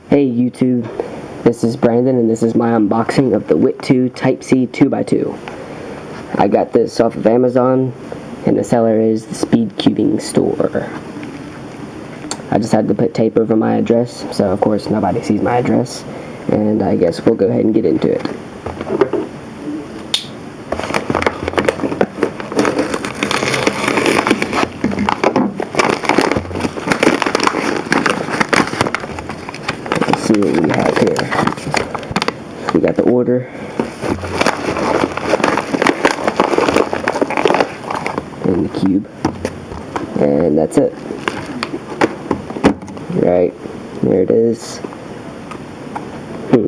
Hey YouTube, this is Brandon and this is my unboxing of the WitTwo Type-C 2x2. I got this off of Amazon and the seller is the Speed Cubing store. I just had to put tape over my address, so of course nobody sees my address, and I guess we'll go ahead and get into it. See what we have here. We got the order, and the cube, and that's it. Right, there it is. We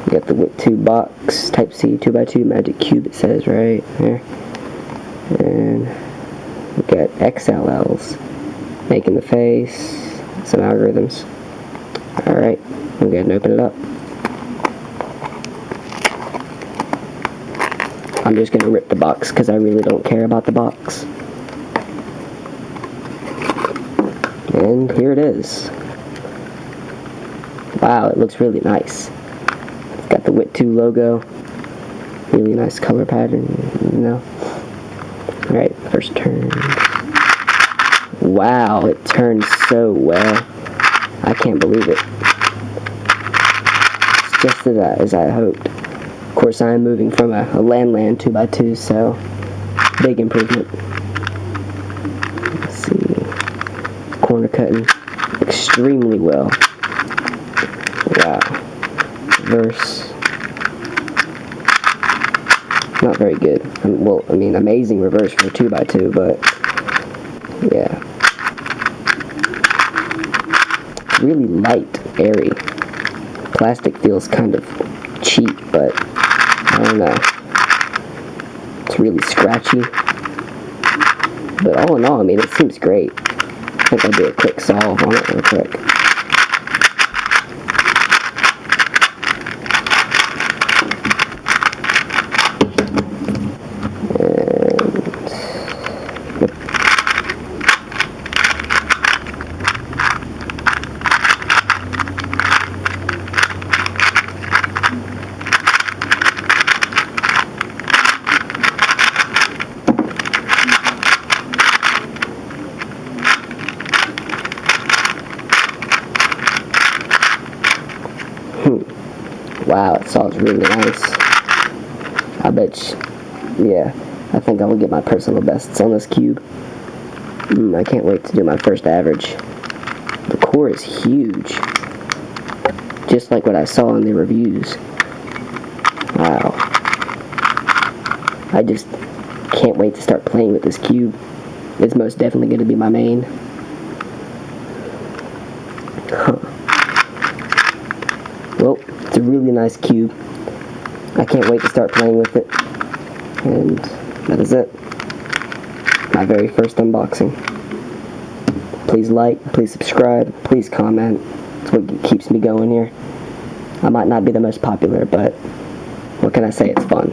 got the WitTwo box, Type-C 2x2 Magic Cube, it says right there. And we got XLLs, making the face, some algorithms. Alright, we'll go ahead and open it up. I'm just going to rip the box because I really don't care about the box. And here it is. Wow, it looks really nice. It's got the WitTwo logo. Really nice color pattern, you know. Alright, first turn. Wow, it turns so well. I can't believe it. It's just as I hoped. Of course, I am moving from a Landland 2x2, so big improvement. Let's see. Corner cutting extremely well. Wow. Reverse. Not very good. Well, I mean, amazing reverse for a 2x2, but yeah. Really light, airy. Plastic feels kind of cheap, but I don't know. It's really scratchy. But all in all, I mean, it seems great. I think I'll do a quick solve on it real quick. Wow, it solves really nice. I bet yeah, I think I will get my personal bests on this cube. I can't wait to do my first average. The core is huge. Just like what I saw in the reviews. Wow. I just can't wait to start playing with this cube. It's most definitely going to be my main. Huh. Well, it's a really nice cube. I can't wait to start playing with it. And that is it. My very first unboxing. Please like, please subscribe, please comment. It's what keeps me going here. I might not be the most popular, but what can I say? It's fun.